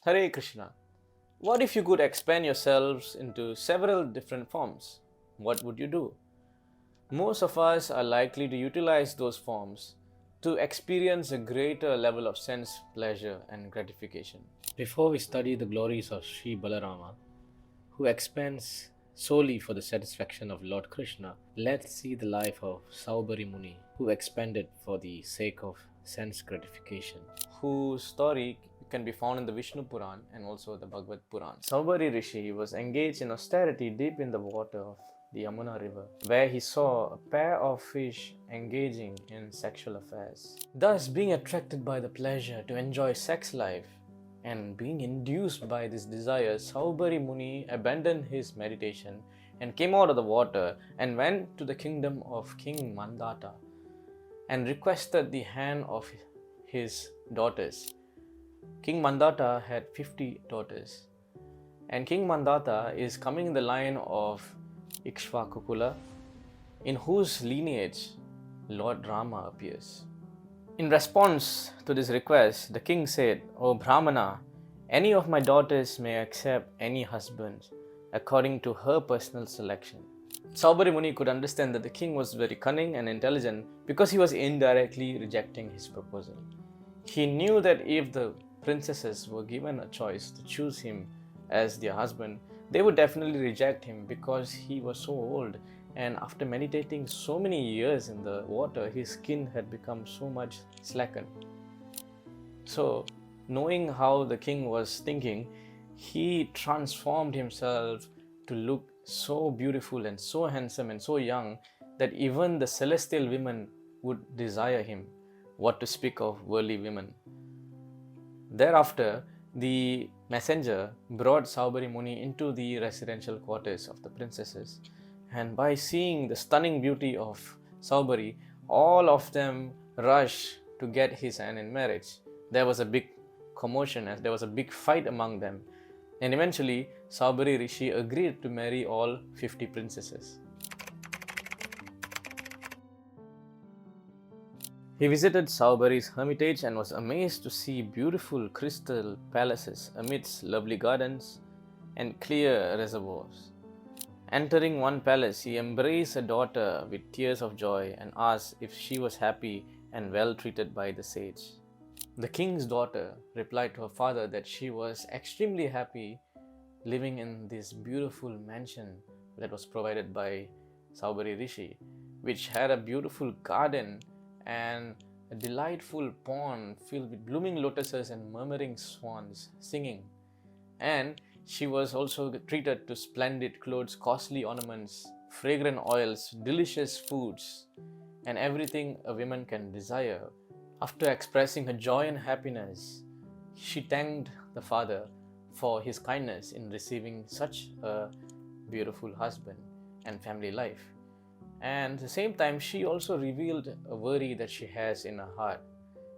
Hare Krishna. What if you could expand yourselves into several different forms? What would you do? Most of us are likely to utilize those forms to experience a greater level of sense, pleasure, and gratification. Before we study the glories of Sri Balarama, who expands solely for the satisfaction of Lord Krishna, let's see the life of Saubhari Muni, who expanded for the sake of sense gratification, whose story can be found in the Vishnu Puran and also the Bhagavad Puran. Saubhari Rishi was engaged in austerity deep in the water of the Yamuna river, where he saw a pair of fish engaging in sexual affairs. Thus, being attracted by the pleasure to enjoy sex life and being induced by this desire, Saubhari Muni abandoned his meditation and came out of the water and went to the kingdom of King Mandata and requested the hand of his daughters. King Mandata had 50 daughters, and King Mandata is coming in the line of Ikshvakukula, in whose lineage Lord Rama appears. In response to this request, the king said, "O Brahmana, any of my daughters may accept any husband according to her personal selection." Saubhari Muni could understand that the king was very cunning and intelligent because he was indirectly rejecting his proposal. He knew that if the princesses were given a choice to choose him as their husband, they would definitely reject him because he was so old, and after meditating so many years in the water, his skin had become so much slackened. So, knowing how the king was thinking, he transformed himself to look so beautiful and so handsome and so young that even the celestial women would desire him. What to speak of worldly women? Thereafter, the messenger brought Saubhari Muni into the residential quarters of the princesses, and by seeing the stunning beauty of Saubhari, all of them rushed to get his hand in marriage. There was a big commotion as there was a big fight among them, and eventually Saubhari Rishi agreed to marry all 50 princesses. He visited Saubhari's hermitage and was amazed to see beautiful crystal palaces amidst lovely gardens and clear reservoirs. Entering one palace, he embraced a daughter with tears of joy and asked if she was happy and well treated by the sage. The king's daughter replied to her father that she was extremely happy living in this beautiful mansion that was provided by Saubhari Rishi, which had a beautiful garden and a delightful pond filled with blooming lotuses and murmuring swans singing. And she was also treated to splendid clothes, costly ornaments, fragrant oils, delicious foods, and everything a woman can desire. After expressing her joy and happiness, she thanked the father for his kindness in receiving such a beautiful husband and family life. And at the same time, she also revealed a worry that she has in her heart.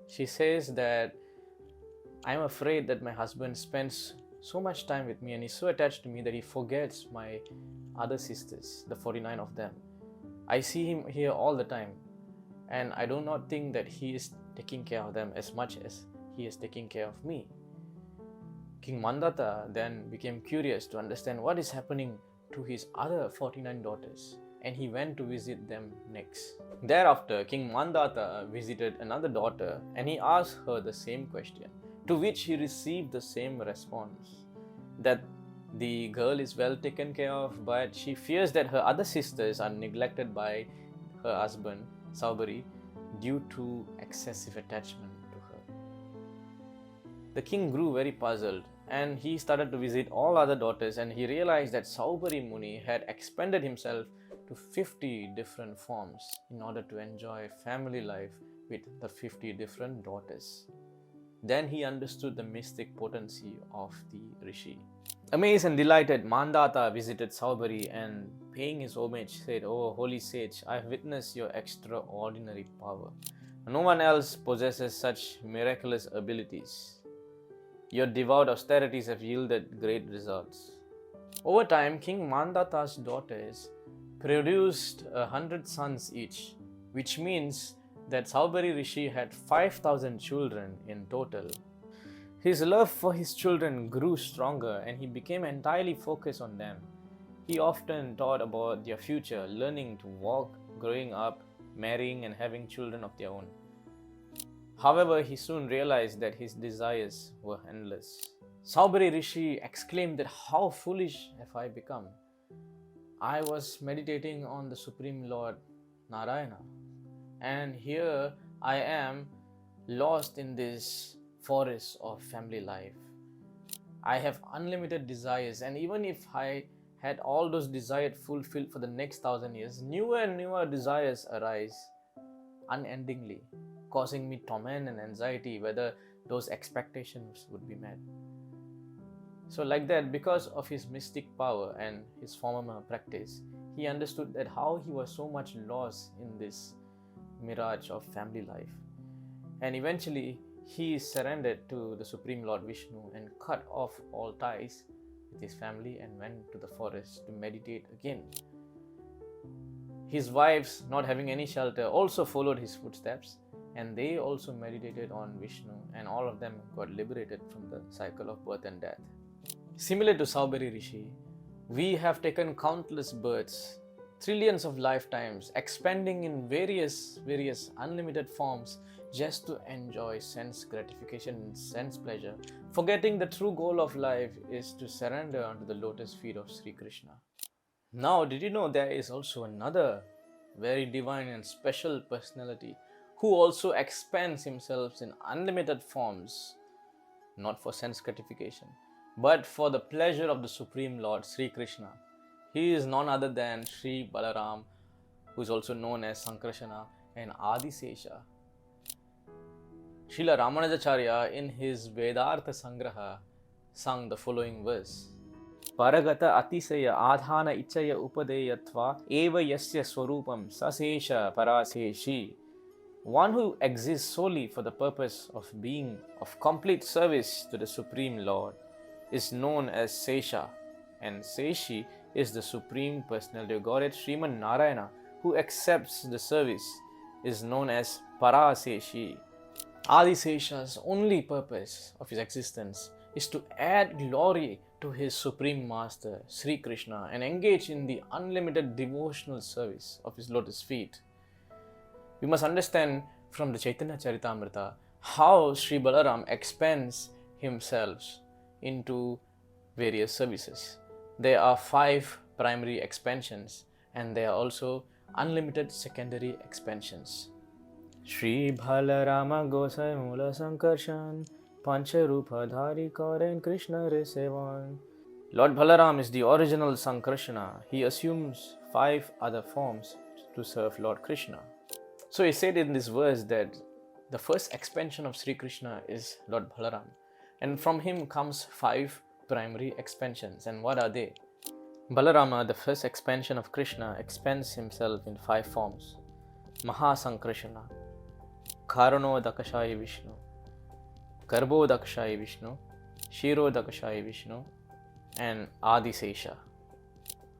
She says that, "I'm afraid that my husband spends so much time with me and he's so attached to me that he forgets my other sisters, the 49 of them. I see him here all the time, and I do not think that he is taking care of them as much as he is taking care of me." King Mandata then became curious to understand what is happening to his other 49 daughters, and he went to visit them next. Thereafter, King Mandata visited another daughter and he asked her the same question, to which he received the same response, that the girl is well taken care of, but she fears that her other sisters are neglected by her husband, Saubhari, due to excessive attachment to her. The king grew very puzzled and he started to visit all other daughters, and he realized that Saubhari Muni had expanded himself to 50 different forms in order to enjoy family life with the 50 different daughters. Then he understood the mystic potency of the Rishi. Amazed and delighted, Mandata visited Saubhari and, paying his homage, said, "Oh, holy sage, I have witnessed your extraordinary power. No one else possesses such miraculous abilities. Your devout austerities have yielded great results." Over time, King Mandata's daughters produced 100 sons each, which means that Saubhari Rishi had 5,000 children in total. His love for his children grew stronger and he became entirely focused on them. He often thought about their future, learning to walk, growing up, marrying, and having children of their own. However, he soon realized that his desires were endless. Saubhari Rishi exclaimed that how foolish have I become. I was meditating on the Supreme Lord Narayana, and here I am lost in this forest of family life. I have unlimited desires, and even if I had all those desires fulfilled for the next 1,000 years, newer and newer desires arise unendingly, causing me torment and anxiety whether those expectations would be met. So, like that, because of his mystic power and his former practice, he understood that how he was so much lost in this mirage of family life. And eventually, he surrendered to the Supreme Lord Vishnu and cut off all ties with his family and went to the forest to meditate again. His wives, not having any shelter, also followed his footsteps, and they also meditated on Vishnu, and all of them got liberated from the cycle of birth and death. Similar to Saubhari Rishi, we have taken countless births, trillions of lifetimes, expanding in various unlimited forms just to enjoy sense gratification and sense pleasure, forgetting the true goal of life is to surrender unto the lotus feet of Sri Krishna. Now, did you know there is also another very divine and special personality who also expands himself in unlimited forms, not for sense gratification, but for the pleasure of the Supreme Lord Sri Krishna. He is none other than Sri Balarama, who is also known as Sankarsana and Adi Sesha. Srila Ramanujacharya in his Vedartha Sangraha sung the following verse. Paragata atisaya adhana ichaya upadeyatva eva yasya swarupam sasesha paraseshi. One who exists solely for the purpose of being of complete service to the Supreme Lord is known as Sesha, and Seshi is the Supreme Personality of Godhead Sriman Narayana, who accepts the service, is known as Paraseshi. Adi Sesha's only purpose of his existence is to add glory to his Supreme Master, Sri Krishna, and engage in the unlimited devotional service of his lotus feet. We must understand from the Chaitanya Charitamrita how Sri Balaram expands himself into various services. There are 5 primary expansions and there are also unlimited secondary expansions. Sri Balarama Gosai Mula Sankarshan Pancharupa Dhari Kauren Krishna Resevan. Lord Balaram is the original Sankarsana. He assumes 5 other forms to serve Lord Krishna. So he said in this verse that the first expansion of Sri Krishna is Lord Balaram, and from him comes 5 primary expansions. And what are they? Balarama, the first expansion of Krishna, expands himself in 5 forms. Mahasankrishna, Karano Dakashayi Vishnu, Garbho Dakashayi Vishnu, Shiro Dakashayi Vishnu, and Adi Sesha.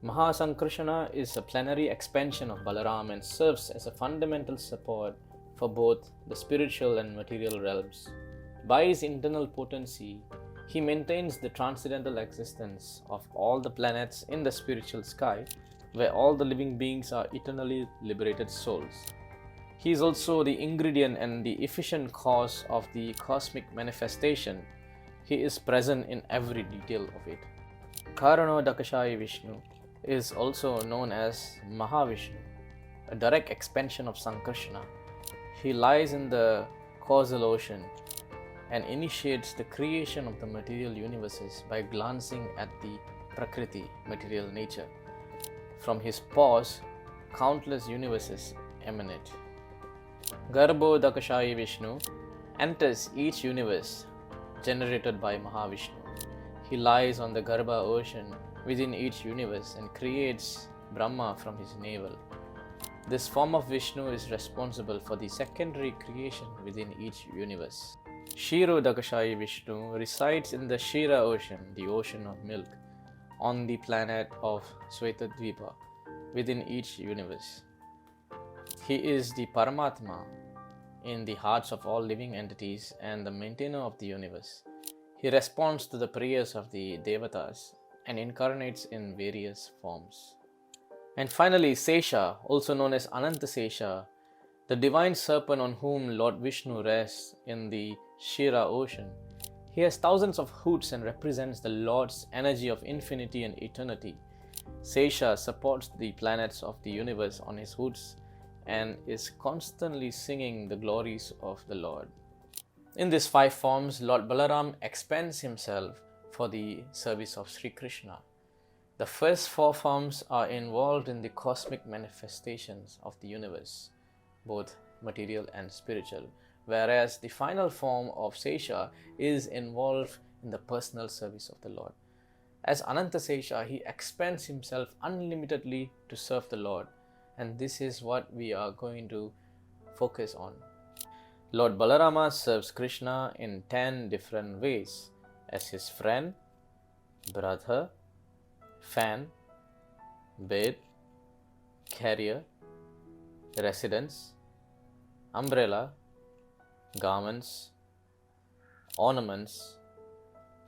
Mahasankrishna is a plenary expansion of Balaram and serves as a fundamental support for both the spiritual and material realms. By his internal potency, he maintains the transcendental existence of all the planets in the spiritual sky, where all the living beings are eternally liberated souls. He is also the ingredient and the efficient cause of the cosmic manifestation. He is present in every detail of it. Karano Dakashayi Vishnu is also known as Mahavishnu, a direct expansion of Sankrishna. He lies in the causal ocean and initiates the creation of the material universes by glancing at the Prakriti, material nature. From his paws, countless universes emanate. Garbho Dakashayi Vishnu enters each universe generated by Mahavishnu. He lies on the Garbha ocean within each universe and creates Brahma from his navel. This form of Vishnu is responsible for the secondary creation within each universe. Shiro Dakashayi Vishnu resides in the Shira ocean, the ocean of milk, on the planet of Svetadvipa, within each universe. He is the Paramatma in the hearts of all living entities and the maintainer of the universe. He responds to the prayers of the Devatas and incarnates in various forms. And finally, Sesha, also known as Ananta Sesha, the divine serpent on whom Lord Vishnu rests in the Shira ocean. He has thousands of hoods and represents the Lord's energy of infinity and eternity. Sesha supports the planets of the universe on his hoods and is constantly singing the glories of the Lord. In these 5 forms, Lord Balaram expends himself for the service of Sri Krishna. The first 4 forms are involved in the cosmic manifestations of the universe, both material and spiritual, whereas the final form of Sesha is involved in the personal service of the Lord. As Ananta Sesha, he expends himself unlimitedly to serve the Lord, and this is what we are going to focus on. Lord Balarama serves Krishna in 10 different ways: as his friend, brother, fan, bed, carrier, residence, umbrella, garments, ornaments,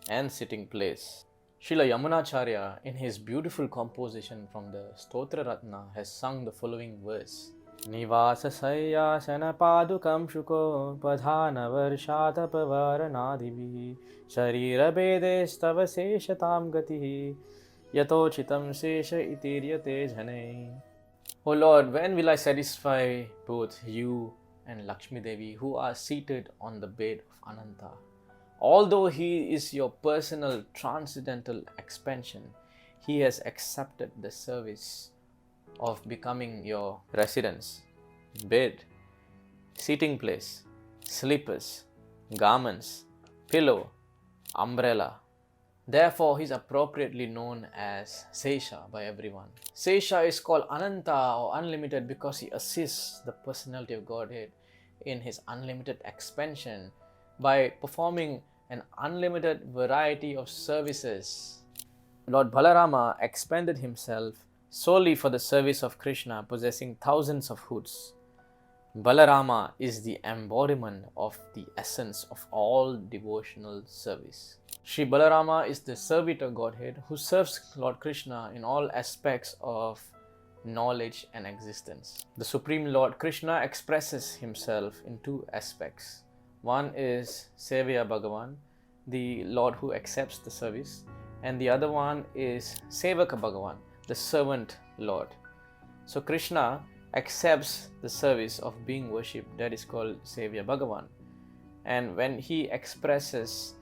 and sitting place. Srila Yamunacharya, in his beautiful composition from the Stotra Ratna, has sung the following verse: Nivasa sayyasana padukam shuko padhana varshatapavaranadivi sharira bedestava seshatam gatihi yatochitam sesha itiryate jane. O Lord, when will I satisfy both you and Lakshmi Devi, who are seated on the bed of Ananta? Although he is your personal transcendental expansion, he has accepted the service of becoming your residence, bed, seating place, slippers, garments, pillow, umbrella. Therefore, he is appropriately known as Sesha by everyone. Sesha is called Ananta or unlimited because he assists the personality of Godhead in his unlimited expansion by performing an unlimited variety of services. Lord Balarama expended himself solely for the service of Krishna, possessing thousands of hoods. Balarama is the embodiment of the essence of all devotional service. Sri Balarama is the servitor Godhead who serves Lord Krishna in all aspects of knowledge and existence. The Supreme Lord Krishna expresses himself in 2 aspects. One is Sevaya Bhagavan, the Lord who accepts the service, and the other one is Sevaka Bhagavan, the servant Lord. So Krishna accepts the service of being worshipped, that is called Sevaya Bhagavan. And when he expresses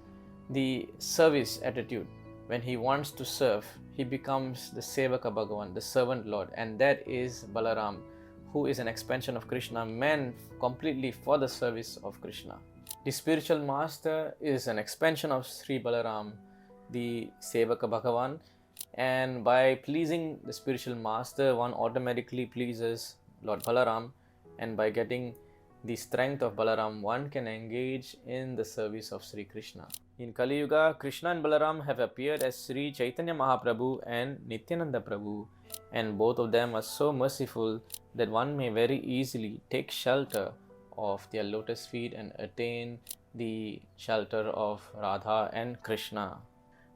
the service attitude, when he wants to serve, he becomes the Sevaka Bhagavan, the servant Lord, and that is Balaram, who is an expansion of Krishna, meant completely for the service of Krishna. The spiritual master is an expansion of Sri Balaram, the Sevaka Bhagavan, and by pleasing the spiritual master, one automatically pleases Lord Balaram, and by getting the strength of Balaram, one can engage in the service of Sri Krishna. In Kali Yuga, Krishna and Balaram have appeared as Sri Chaitanya Mahaprabhu and Nityananda Prabhu, and both of them are so merciful that one may very easily take shelter of their lotus feet and attain the shelter of Radha and Krishna.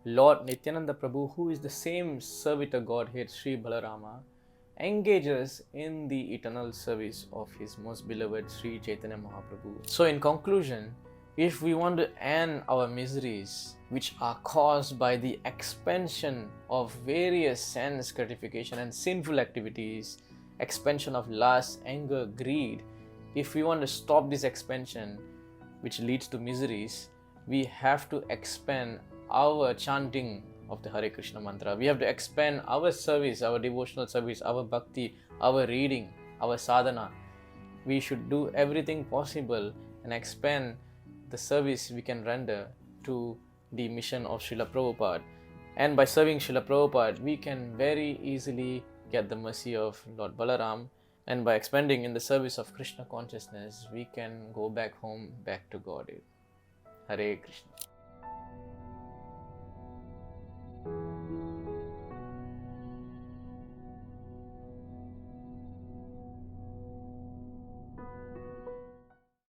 Lord Nityananda Prabhu, who is the same servitor Godhead Sri Balarama, engages in the eternal service of his most beloved Sri Chaitanya Mahaprabhu. So in conclusion, if we want to end our miseries which are caused by the expansion of various sense gratification and sinful activities, expansion of lust, anger, greed, if we want to stop this expansion which leads to miseries, we have to expand our chanting of the Hare Krishna mantra. We have to expand our service, our devotional service, our bhakti, our reading, our sadhana. We should do everything possible and expand the service we can render to the mission of Srila Prabhupada. And by serving Srila Prabhupada, we can very easily get the mercy of Lord Balaram. And by expanding in the service of Krishna consciousness, we can go back home, back to Godhead. Hare Krishna.